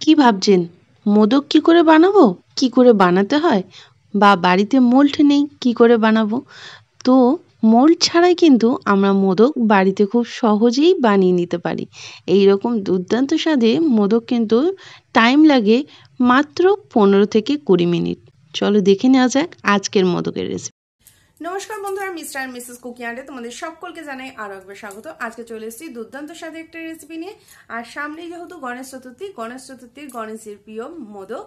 কি ভাবছেন মোদক কি করে বানাবো, কি করে বানাতে হয়, বা বাড়িতে মোল্ড নেই কি করে বানাবো? তো মোল্ড ছাড়াই কিন্তু আমরা মোদক বাড়িতে খুব সহজেই বানিয়ে নিতে পারি। এই রকম দুর্দান্ত স্বাদে মোদক কিন্তু টাইম লাগে মাত্র 15 থেকে 20 মিনিট। চলো দেখে নেওয়া যাক আজকের মোদকের রেসিপি। নমস্কার বন্ধুরা, মিস্টার এন্ড মিসেস কুকি আন্ডে তোমাদের সকলকে জানাই আরো একবার স্বাগত। আজকে চলে এসেছি দুর্দান্ত স্বাদে একটা রেসিপি নিয়ে। আর সামনেই যেহেতু গণেশ চতুর্থীর গণেশের প্রিয় মোদক,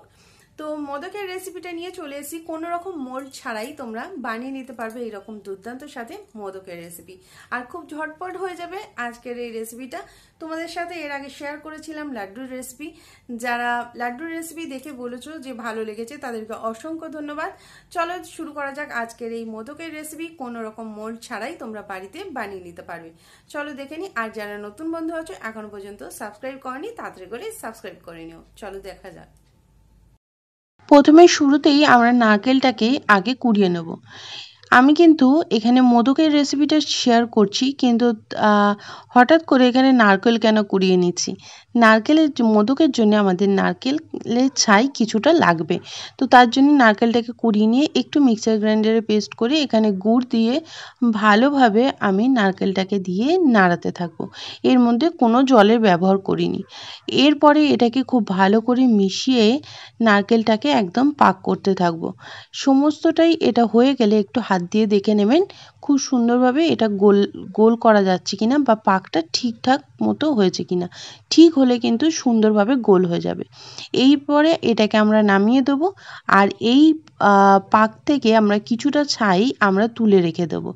তো মোদকের রেসিপিটা নিয়ে চলে এসেছি। কোনো রকম মোল্ড ছাড়াই তোমরা বানিয়ে নিতে পারবে এইরকম দুর্দান্ত স্বাদে মোদকের রেসিপি, আর খুব ঝটপট হয়ে যাবে আজকের এই রেসিপিটা। তোমাদের সাথে এর আগে শেয়ার করেছিলাম লাড্ডুর রেসিপি। যারা লাড্ডুর রেসিপি দেখে বলেছো যে ভালো লেগেছে, তাদেরকে অসংখ্য ধন্যবাদ। চলো শুরু করা যাক আজকের এই মোদকের রেসিপি। কোনো রকম মোল্ড ছাড়াই তোমরা বাড়িতে বানিয়ে নিতে পারবে। চলো দেখে নি। আর যারা নতুন বন্ধু আছো এখনো পর্যন্ত সাবস্ক্রাইব করনি, তাড়াতাড়ি করে সাবস্ক্রাইব করে নিও। চলো দেখা যাক। প্রথমে শুরুতেই আমরা নারকেলটাকে আগে কুড়িয়ে নেব। আমি কিন্তু এখানে মোদকের রেসিপিটা শেয়ার করছি, কিন্তু হঠাৎ করে এখানে নারকেল কেন কুড়িয়ে নিচ্ছি? নারকেলের মোদকের জন্য আমাদের নারকেলের ছাই কিছুটা লাগবে। তো তার জন্য নারকেলটাকে কুড়িয়ে নিয়ে একটু মিক্সার গ্রাইন্ডারে পেস্ট করে এখানে গুড় দিয়ে ভালোভাবে আমি নারকেলটাকে দিয়ে নাড়াতে থাকবো। এর মধ্যে কোনো জলের ব্যবহার করিনি। এরপরে এটাকে খুব ভালো করে মিশিয়ে নারকেলটাকে একদম পাক করতে থাকবো। সমস্তটাই এটা হয়ে গেলে একটু হাত দিয়ে দেখে নেবেন খুব সুন্দরভাবে এটা গোল গোল করা যাচ্ছে কিনা, বা পাকটা ঠিকঠাক মতো হয়েছে কিনা। ঠিক হলে কিন্তু সুন্দরভাবে গোল হয়ে যাবে। এরপরে এটাকে আমরা নামিয়ে দেবো। আর এই পাক থেকে আমরা কিছুটা ছাই আমরা তুলে রেখে দেবো।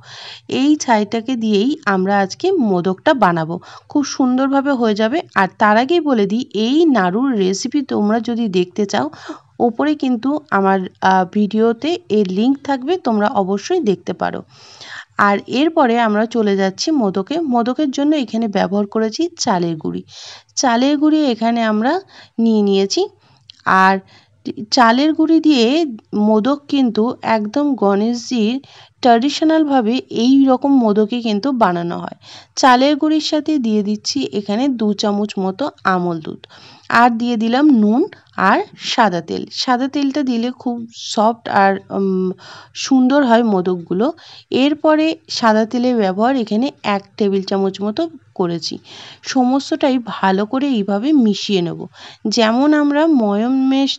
এই ছাইটাকে দিয়েই আমরা আজকে মোদকটা বানাবো, খুব সুন্দরভাবে হয়ে যাবে। আর তার আগেই বলে দিই, এই নাড়ুর রেসিপি তোমরা যদি দেখতে চাও, ওপরে কিন্তু আমার ভিডিওতে এর লিঙ্ক থাকবে, তোমরা অবশ্যই দেখতে পারো। আর এরপরে আমরা চলে যাচ্ছি মোদকের জন্য এখানে ব্যবহার করেছি চালের গুঁড়ি। চালের গুঁড়ি এখানে আমরা নিয়েছি। আর চালের গুঁড়ি দিয়ে মোদক কিন্তু একদম গণেশজির ট্র্যাডিশনালভাবে এই রকম মোদকই কিন্তু বানানো হয়। চালের গুঁড়ির সাথে দিয়ে দিচ্ছি এখানে 2 চামচ মতো আমল দুধ, আর দিয়ে দিলাম নুন আর সাদা তেল। সাদা তেলটা দিলে খুব সফট আর সুন্দর হয় মোদকগুলো। এরপরে সাদা তেলের ব্যবহার এখানে 1 টেবিল চামচ মতো করেছি। সমস্তটাই ভালো করে এইভাবে মিশিয়ে নেব। যেমন আমরা ময়মেশ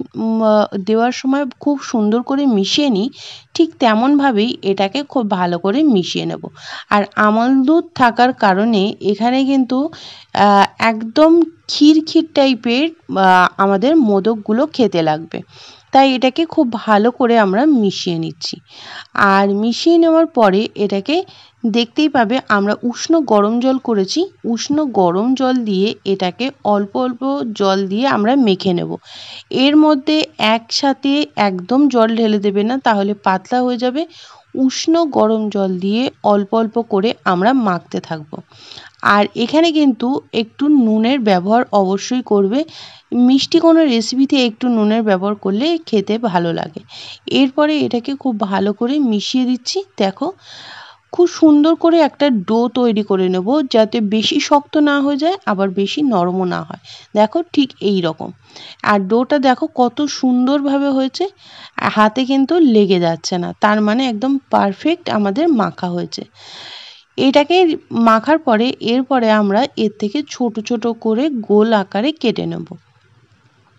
দেওয়ার সময় খুব সুন্দর করে মিশিয়ে নিই, ঠিক তেমনভাবেই এটাকে খুব ভালো করে মিশিয়ে নেব। আর আমল দুধ থাকার কারণে এখানে কিন্তু একদম ক্ষীর টাইপের আমাদের মোদকগুলো খেতে লাগবে। তাই এটাকে খুব ভালো করে আমরা মিশিয়ে নিচ্ছি। আর মিশিয়ে নেওয়ার পরে এটাকে দেখতেই পাবে আমরা উষ্ণ গরম জল করেছি। উষ্ণ গরম জল দিয়ে এটাকে অল্প অল্প জল দিয়ে আমরা মেখে নেব। এর মধ্যে একসাথে একদম জল ঢেলে দেবে না, তাহলে পাতলা হয়ে যাবে। উষ্ণ গরম জল দিয়ে অল্প অল্প করে আমরা মাখতে থাকবো। আর এখানে কিন্তু একটু নুনের ব্যবহার অবশ্যই করবে। মিষ্টি কোনো রেসিপিতে একটু নুনের ব্যবহার করলে খেতে ভালো লাগে। এরপরে এটাকে খুব ভালো করে মিশিয়ে দিচ্ছি। দেখো খুব সুন্দর করে একটা ডো তৈরি করে নেব, যাতে বেশি শক্ত না হয়ে যায় আবার বেশি নরমও না হয়। দেখো ঠিক এই রকম। আর ডোটা দেখো কত সুন্দরভাবে হয়েছে, হাতে কিন্তু লেগে যাচ্ছে না, তার মানে একদম পারফেক্ট আমাদের মাখা হয়েছে। এটাকে মাখার পরে এরপরে আমরা এর থেকে ছোট ছোট করে গোল আকারে কেটে নেব।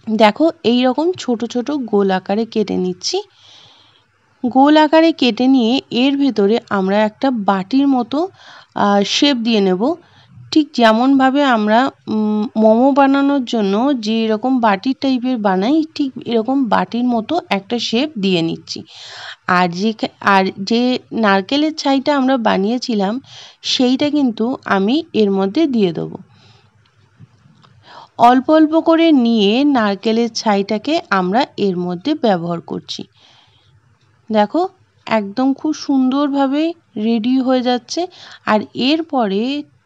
দেখো এই রকম ছোট ছোট গোল আকারে কেটে নিচ্ছি। গোল আকারে কেটে নিয়ে এর ভেতরে আমরা একটা বাটির মতো শেপ দিয়ে নেব। ঠিক যেমনভাবে আমরা মোমো বানানোর জন্য যে এরকম বাটির টাইপের বানাই, ঠিক এরকম বাটির মতো একটা শেপ দিয়ে নিচ্ছি। আর যে নারকেলের ছাইটা আমরা বানিয়েছিলাম, সেইটা কিন্তু আমি এর মধ্যে দিয়ে দেবো। অল্প অল্প করে নিয়ে নারকেলের ছাইটাকে আমরা এর মধ্যে ব্যবহার করছি। দেখো একদম খুব সুন্দরভাবে রেডি হয়ে যাচ্ছে। আর এরপরে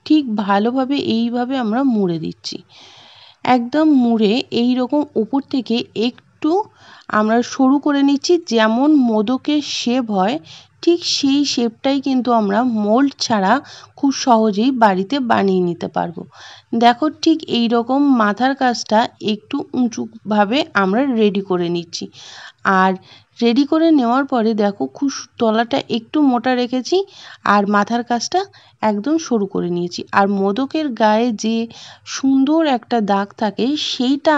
ঠিক ভালোভাবে এইভাবে আমরা মুড়ে দিচ্ছি। একদম মুড়ে এই রকম উপর থেকে একটু একটু আমরা সরু করে নিচ্ছি। যেমন মোদকের শেপ হয় ঠিক সেই শেপটাই কিন্তু আমরা মোল্ড ছাড়া খুব সহজেই বাড়িতে বানিয়ে নিতে পারবো। দেখো ঠিক এই রকম মাথার কাজটা একটু উঁচুভাবে আমরা রেডি করে নিচ্ছি। আর রেডি করে নেওয়ার পরে দেখো খুব তলাটা একটু মোটা রেখেছি আর মাথার কাজটা একদম সরু করে নিয়েছি। আর মোদকের গায়ে যে সুন্দর একটা দাগ থাকে সেইটা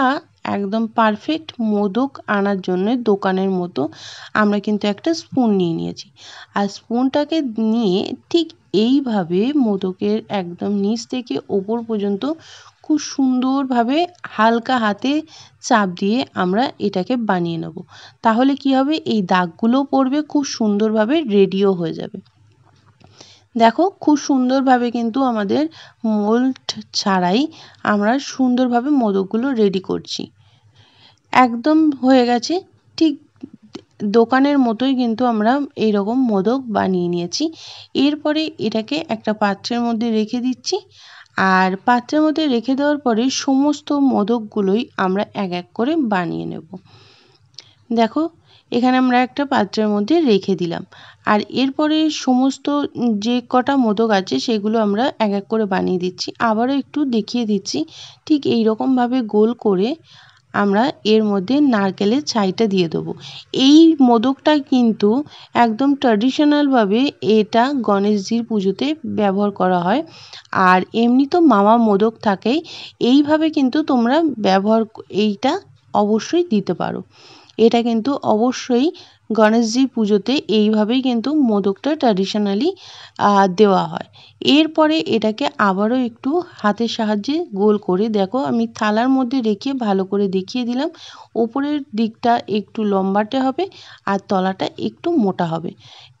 একদম পারফেক্ট মোদক আনার জন্য দোকানের মতো আমরা কিন্তু একটা স্পুন নিয়ে নিয়েছি। আর স্পুনটাকে নিয়ে ঠিক এইভাবে মোদকের একদম নিচ থেকে ওপর পর্যন্ত খুব সুন্দরভাবে হালকা হাতে চাপ দিয়ে আমরা এটাকে বানিয়ে নেব। তাহলে কি হবে, এই দাগগুলো পড়বে, খুব সুন্দরভাবে রেডিও হয়ে যাবে। দেখো খুব সুন্দরভাবে কিন্তু আমাদের মোল্ড ছাড়াই আমরা সুন্দরভাবে মোদকগুলো রেডি করছি। একদম হয়ে গেছে, ঠিক দোকানের মতোই কিন্তু আমরা এইরকম মোদক বানিয়ে নিয়েছি। এরপরে এটাকে একটা পাত্রের মধ্যে রেখে দিচ্ছি। আর পাত্রের মধ্যে রেখে দেওয়ার পরে সমস্ত মোদকগুলোই আমরা এক এক করে বানিয়ে নেব। দেখো এখানে আমরা একটা পাত্রের মধ্যে রেখে দিলাম। আর এরপরে সমস্ত যে কটা মোদক আছে সেগুলো আমরা এক এক করে বানিয়ে দিচ্ছি। আবারও একটু দেখিয়ে দিচ্ছি, ঠিক এই রকমভাবে গোল করে আমরা এর মধ্যে নারকেলের ছাইটা দিয়ে দেবো। এই মোদকটা কিন্তু একদম ট্র্যাডিশনালভাবে এটা গণেশজির পুজোতে ব্যবহার করা হয়। আর এমনি তো মাওয়া মোদক থাকেই, এইভাবে কিন্তু তোমরা এইটা অবশ্যই দিতে পারো। এটা কিন্তু অবশ্যই গণেশজি পুজোতে এইভাবেই কিন্তু মোদকটা ট্র্যাডিশনালি দেওয়া হয়। এরপরে এটাকে আবারও একটু হাতের সাহায্যে গোল করে দেখো আমি থালার মধ্যে রেখে ভালো করে দেখিয়ে দিলাম। ওপরের দিকটা একটু লম্বাটে হবে আর তলাটা একটু মোটা হবে।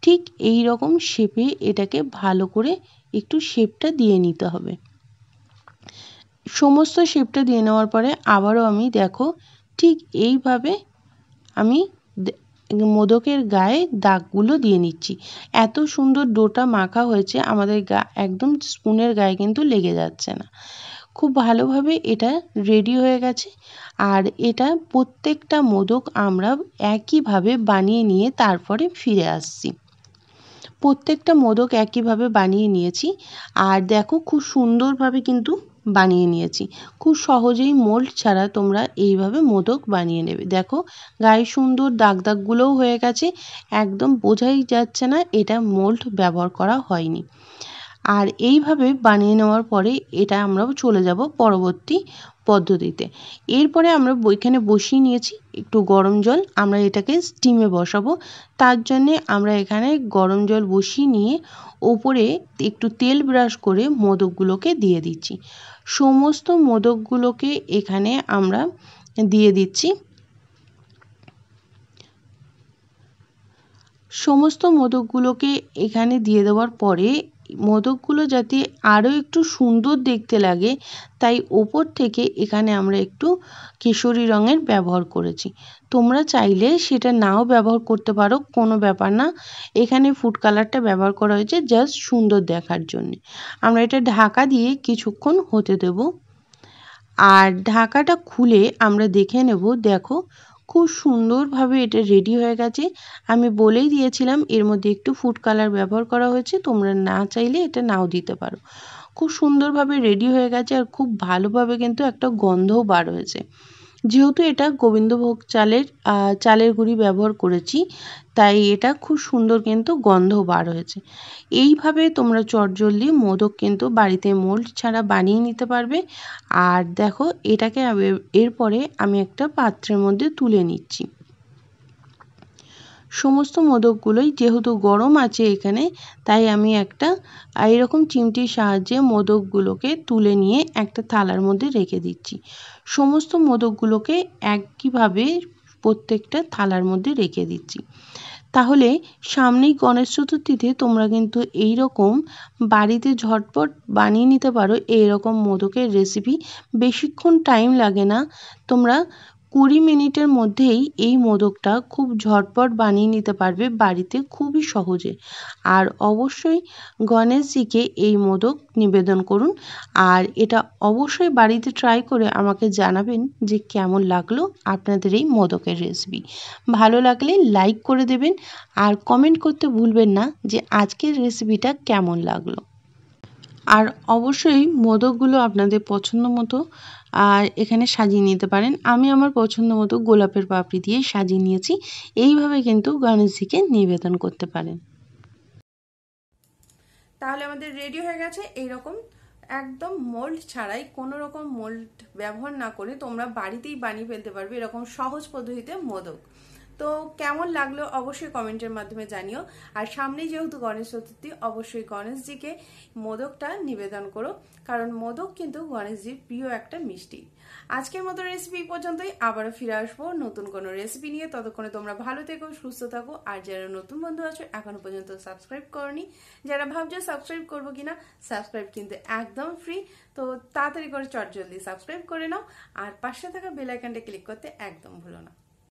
ঠিক এই রকম শেপে এটাকে ভালো করে একটু শেপটা দিয়ে নিতে হবে। সমস্ত শেপটা দিয়ে নেওয়ার পরে আবারও আমি দেখো ঠিক এইভাবে আমি মোদকের গায়ে দাগগুলো দিয়ে নিচ্ছি। এত সুন্দর ডোটা মাখা হয়েছে, আমাদের একদম স্পুনের গায়ে কিন্তু লেগে যাচ্ছে না। খুব ভালোভাবে এটা রেডি হয়ে গেছে। আর এটা প্রত্যেকটা মোদক আমরা একইভাবে বানিয়ে নিয়ে তারপরে ফিরে আসছি। প্রত্যেকটা মোদক একইভাবে বানিয়ে নিয়েছি। আর দেখো খুব সুন্দরভাবে কিন্তু বানিয়ে নিয়েছি। খুব সহজেই মোল্ড ছাড়া তোমরা এইভাবে মোদক বানিয়ে নেবে। দেখো গায়ে সুন্দর দাগ দাগগুলোও হয়ে গেছে, একদম বোঝাই যাচ্ছে না এটা মোল্ড ব্যবহার করা হয়নি। আর এইভাবে বানিয়ে নেওয়ার পরে এটা আমরা চলে যাব পরবর্তী পদ্ধতিতে। এরপরে আমরা এখানে বসিয়ে নিয়েছি একটু গরম জল, আমরা এটাকে স্টিমে বসাবো। তার জন্যে আমরা এখানে গরম জল বসিয়ে নিয়ে ওপরে একটু তেল ব্রাশ করে মোদকগুলোকে দিয়ে দিচ্ছি। সমস্ত মোদকগুলোকে এখানে আমরা দিয়ে দিচ্ছি। সমস্ত মোদকগুলোকে এখানে দিয়ে দেওয়ার পরে মোদকগুলো যাতে আরও একটু সুন্দর দেখতে লাগে তাই ওপর থেকে এখানে আমরা একটু কেশরী রঙের ব্যবহার করেছি। তোমরা চাইলে সেটা নাও ব্যবহার করতে পারো, কোনো ব্যাপার না। এখানে ফুড কালারটা ব্যবহার করা হয়েছে জাস্ট সুন্দর দেখার জন্য। আমরা এটা ঢাকা দিয়ে কিছুক্ষণ হতে দেব। আর ঢাকাটা খুলে আমরা দেখে নেব। দেখো খুব সুন্দরভাবে এটা রেডি হয়ে গেছে। আমি বলেই দিয়েছিলাম এর মধ্যে একটু ফুড কালার ব্যবহার করা হয়েছে, তোমরা না চাইলে এটা নাও দিতে পারো। খুব সুন্দরভাবে রেডি হয়ে গেছে আর খুব ভালোভাবে কিন্তু একটা গন্ধও বার হয়েছে। যেহেতু এটা গোবিন্দভোগ চালের গুঁড়ি ব্যবহার করেছি তাই এটা খুব সুন্দর কিন্তু গন্ধ বার হয়েছে। এইভাবে তোমরা চটজলদি মোদক কিন্তু বাড়িতে মোল্ড ছাড়া বানিয়ে নিতে পারবে। আর দেখো এটাকে এরপরে আমি একটা পাত্রের মধ্যে তুলে নিচ্ছি। সমস্ত মোদকগুলোই যেহেতু গরম আছে এখানে, তাই আমি একটা এইরকম চিমটির সাহায্যে মোদকগুলোকে তুলে নিয়ে একটা থালার মধ্যে রেখে দিচ্ছি। সমস্ত মোদকগুলোকে একইভাবে প্রত্যেকটা থালার মধ্যে রেখে দিচ্ছি। তাহলে সামনেই গণেশ চতুর্থীতে তোমরা কিন্তু এই রকম বাড়িতে ঝটপট বানিয়ে নিতে পারো। এই রকম মোদকের রেসিপি বেশিক্ষণ টাইম লাগে না। তোমরা 20 মিনিটের মধ্যেই এই মোদকটা খুব ঝটপট বানিয়ে নিতে পারবে বাড়িতে খুবই সহজে। আর অবশ্যই গণেশজিকে এই মোদক নিবেদন করুন, আর এটা অবশ্যই বাড়িতে ট্রাই করে আমাকে জানাবেন যে কেমন লাগলো আপনাদের এই মোদকের রেসিপি। ভালো লাগলে লাইক করে দেবেন আর কমেন্ট করতে ভুলবেন না যে আজকের রেসিপিটা কেমন লাগলো। আর অবশ্যই মোদকগুলো আপনাদের পছন্দ মতো আর এখানে সাজিয়ে নিতে পারেন। আমি আমার পছন্দ মতো গোলাপের পাপড়ি দিয়ে সাজিয়ে নিয়েছি। এইভাবে কিন্তু গণেশজিকে নিবেদন করতে পারেন। তাহলে আমাদের রেডি হয়ে গেছে এইরকম একদম মোল্ড ছাড়াই, কোনো রকম মোল্ড ব্যবহার না করে তোমরা বাড়িতেই বানিয়ে ফেলতে পারবে এরকম সহজ পদ্ধতিতে মোদক। তো কেমন লাগলো অবশ্যই কমেন্টের মাধ্যমে জানিও। আর সামনেই যেহেতু গণেশ চতুর্থী, অবশ্যই গণেশজিকে মোদকটা নিবেদন করো, কারণ মোদক কিন্তু গণেশজির প্রিয় একটা মিষ্টি। আজকের মতো রেসিপি পর্যন্তই, আবারও ফিরে আসবো নতুন কোনো রেসিপি নিয়ে। ততক্ষণে তোমরা ভালো থেকো, সুস্থ থাকো। আর যারা নতুন বন্ধু আছো এখনো পর্যন্ত সাবস্ক্রাইব করনি, যারা ভাবছো সাবস্ক্রাইব করবো কিনা, সাবস্ক্রাইব কিন্তু একদম ফ্রি। তো তাড়াতাড়ি করে চটজলদি সাবস্ক্রাইব করে নাও, আর পাশে থাকা বেল আইকনটা ক্লিক করতে একদম ভুলো না।